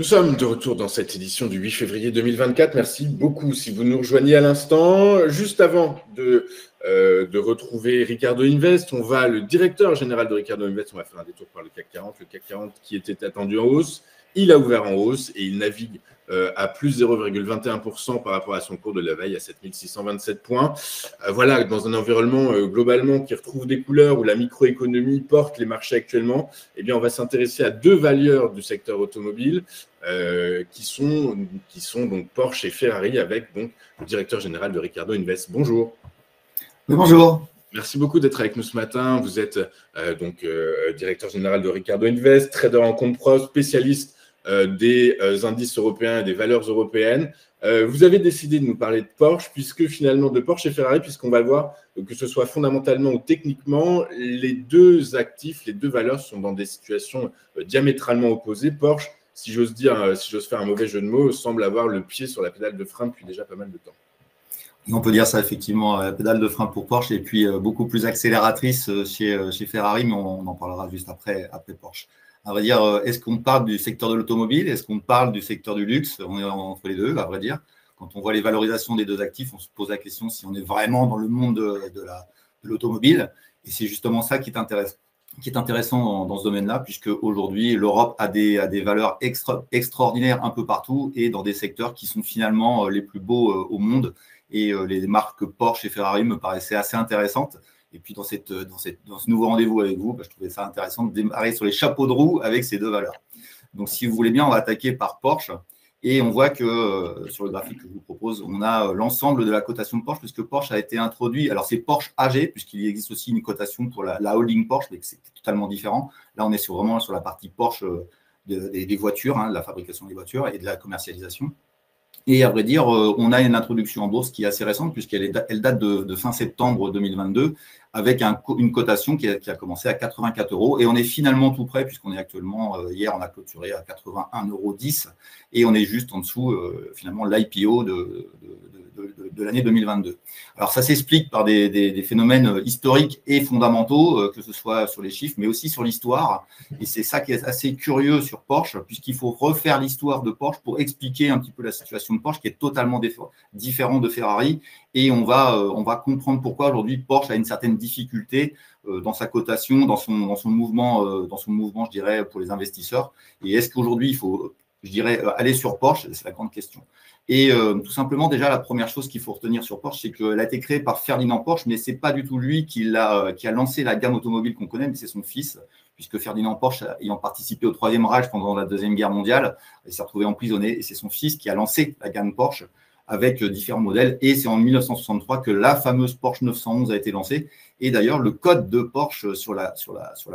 Nous sommes de retour dans cette édition du 8 février 2024. Merci beaucoup si vous nous rejoignez à l'instant. Juste avant de retrouver Ricardo Invest, le directeur général de Ricardo Invest, on va faire un détour par le CAC 40. Le CAC 40 qui était attendu en hausse, il a ouvert en hausse et il navigue à plus 0,21% par rapport à son cours de la veille à 7627 points. Voilà, dans un environnement globalement qui retrouve des couleurs où la microéconomie porte les marchés actuellement, eh bien, on va s'intéresser à deux valeurs du secteur automobile qui sont donc Porsche et Ferrari avec donc le directeur général de Ricardo Invest. Bonjour. Oui, bonjour. Merci beaucoup d'être avec nous ce matin. Vous êtes directeur général de Ricardo Invest, trader en compte pro, spécialiste des indices européens et des valeurs européennes. Vous avez décidé de nous parler de Porsche, de Porsche et Ferrari, puisqu'on va voir que ce soit fondamentalement ou techniquement, les deux actifs, les deux valeurs sont dans des situations diamétralement opposées. Porsche, si j'ose faire un mauvais jeu de mots, semble avoir le pied sur la pédale de frein depuis déjà pas mal de temps. On peut dire ça effectivement, la pédale de frein pour Porsche et puis beaucoup plus accélératrice chez Ferrari, mais on en parlera juste après Porsche. À vrai dire, est-ce qu'on parle du secteur de l'automobile? Est-ce qu'on parle du secteur du luxe? On est entre les deux, à vrai dire. Quand on voit les valorisations des deux actifs, on se pose la question si on est vraiment dans le monde de l'automobile. Et c'est justement ça qui est intéressant dans ce domaine-là, puisque aujourd'hui, l'Europe a des valeurs extraordinaires un peu partout et dans des secteurs qui sont finalement les plus beaux au monde. Et les marques Porsche et Ferrari me paraissaient assez intéressantes. Et puis, dans ce nouveau rendez-vous avec vous, je trouvais ça intéressant de démarrer sur les chapeaux de roue avec ces deux valeurs. Donc, si vous voulez bien, on va attaquer par Porsche. Et on voit que sur le graphique que je vous propose, on a l'ensemble de la cotation de Porsche, puisque Porsche a été introduit. Alors, c'est Porsche AG, puisqu'il existe aussi une cotation pour la holding Porsche, mais c'est totalement différent. Là, on est vraiment sur la partie Porsche des voitures, de la fabrication des voitures et de la commercialisation. Et à vrai dire, on a une introduction en bourse qui est assez récente puisqu'elle date de fin septembre 2022 avec une cotation qui a commencé à 84 € et on est finalement tout près puisqu'on est actuellement, hier on a clôturé à 81,10 € et on est juste en dessous finalement l'IPO de l'année 2022. Alors ça s'explique par des phénomènes historiques et fondamentaux, que ce soit sur les chiffres mais aussi sur l'histoire et c'est ça qui est assez curieux sur Porsche puisqu'il faut refaire l'histoire de Porsche pour expliquer un petit peu la situation de Porsche qui est totalement différente de Ferrari et on va comprendre pourquoi aujourd'hui Porsche a une certaine difficulté dans sa cotation, dans son mouvement, je dirais, pour les investisseurs. Et est-ce qu'aujourd'hui il faut, je dirais, aller sur Porsche? C'est la grande question. Et tout simplement, déjà, la première chose qu'il faut retenir sur Porsche, c'est qu'elle a été créée par Ferdinand Porsche, mais ce n'est pas du tout lui qui a lancé la gamme automobile qu'on connaît, mais c'est son fils, puisque Ferdinand Porsche, ayant participé au Troisième Reich pendant la Deuxième Guerre mondiale, il s'est retrouvé emprisonné, et c'est son fils qui a lancé la gamme Porsche avec différents modèles. Et c'est en 1963 que la fameuse Porsche 911 a été lancée. Et d'ailleurs, le code de Porsche sur la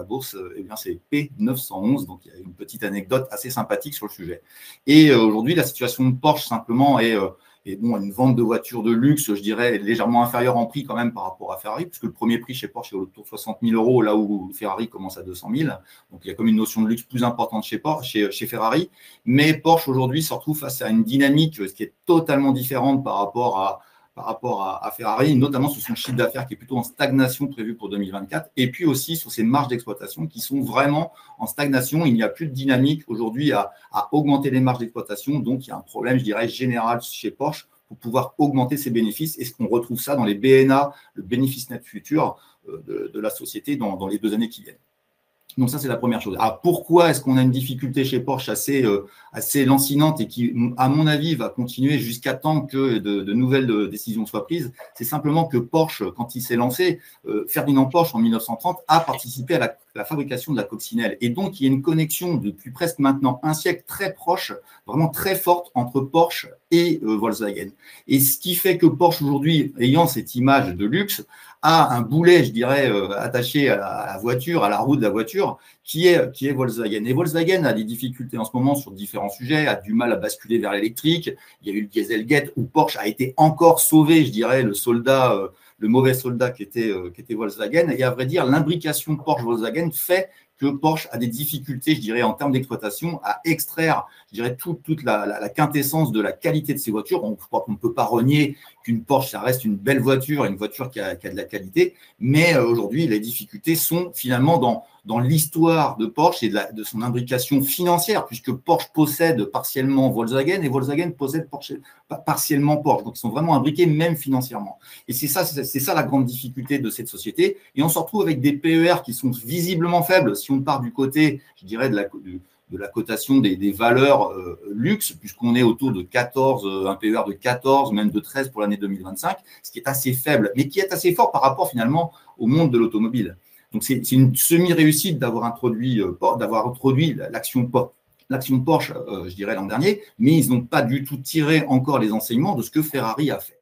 bourse, eh bien, c'est P911. Donc, il y a une petite anecdote assez sympathique sur le sujet. Et aujourd'hui, la situation de Porsche, simplement, est une vente de voitures de luxe, je dirais, légèrement inférieure en prix quand même par rapport à Ferrari, puisque le premier prix chez Porsche est autour de 60 000 €, là où Ferrari commence à 200 000. Donc, il y a comme une notion de luxe plus importante chez Ferrari. Mais Porsche, aujourd'hui, se retrouve face à une dynamique qui est totalement différente par rapport à Ferrari, notamment sur son chiffre d'affaires qui est plutôt en stagnation prévu pour 2024, et puis aussi sur ses marges d'exploitation qui sont vraiment en stagnation. Il n'y a plus de dynamique aujourd'hui à augmenter les marges d'exploitation, donc il y a un problème, je dirais, général chez Porsche pour pouvoir augmenter ses bénéfices. Est-ce qu'on retrouve ça dans les BNA, le bénéfice net futur de la société dans les 2 années qui viennent? Donc ça, c'est la première chose. Alors, pourquoi est-ce qu'on a une difficulté chez Porsche assez lancinante et qui, à mon avis, va continuer jusqu'à temps que de nouvelles décisions soient prises? C'est simplement que Porsche, quand il s'est lancé, Ferdinand Porsche, en 1930, a participé à la fabrication de la coccinelle. Et donc, il y a une connexion depuis presque maintenant un siècle très proche, vraiment très forte entre Porsche et Volkswagen. Et ce qui fait que Porsche, aujourd'hui, ayant cette image de luxe, a un boulet, je dirais, attaché à la voiture, à la roue de la voiture, qui est Volkswagen. Et Volkswagen a des difficultés en ce moment sur différents sujets, a du mal à basculer vers l'électrique. Il y a eu le Dieselgate où Porsche a été encore sauvé, je dirais, le mauvais soldat qui était Volkswagen. Et à vrai dire, l'imbrication Porsche-Volkswagen fait que Porsche a des difficultés, je dirais, en termes d'exploitation, à extraire, je dirais, toute la quintessence de la qualité de ces voitures. Je crois qu'on ne peut pas renier qu'une Porsche, ça reste une belle voiture, une voiture qui a de la qualité. Mais aujourd'hui, les difficultés sont finalement dans l'histoire de Porsche et de son imbrication financière, puisque Porsche possède partiellement Volkswagen et Volkswagen possède partiellement Porsche. Donc, ils sont vraiment imbriqués, même financièrement. Et c'est ça la grande difficulté de cette société. Et on se retrouve avec des PER qui sont visiblement faibles. Si on part du côté, je dirais, de la cotation des valeurs luxe, puisqu'on est autour de 14, un PER de 14, même de 13 pour l'année 2025, ce qui est assez faible, mais qui est assez fort par rapport finalement au monde de l'automobile. Donc, c'est une semi-réussite d'avoir introduit l'action Porsche, je dirais, l'an dernier, mais ils n'ont pas du tout tiré encore les enseignements de ce que Ferrari a fait.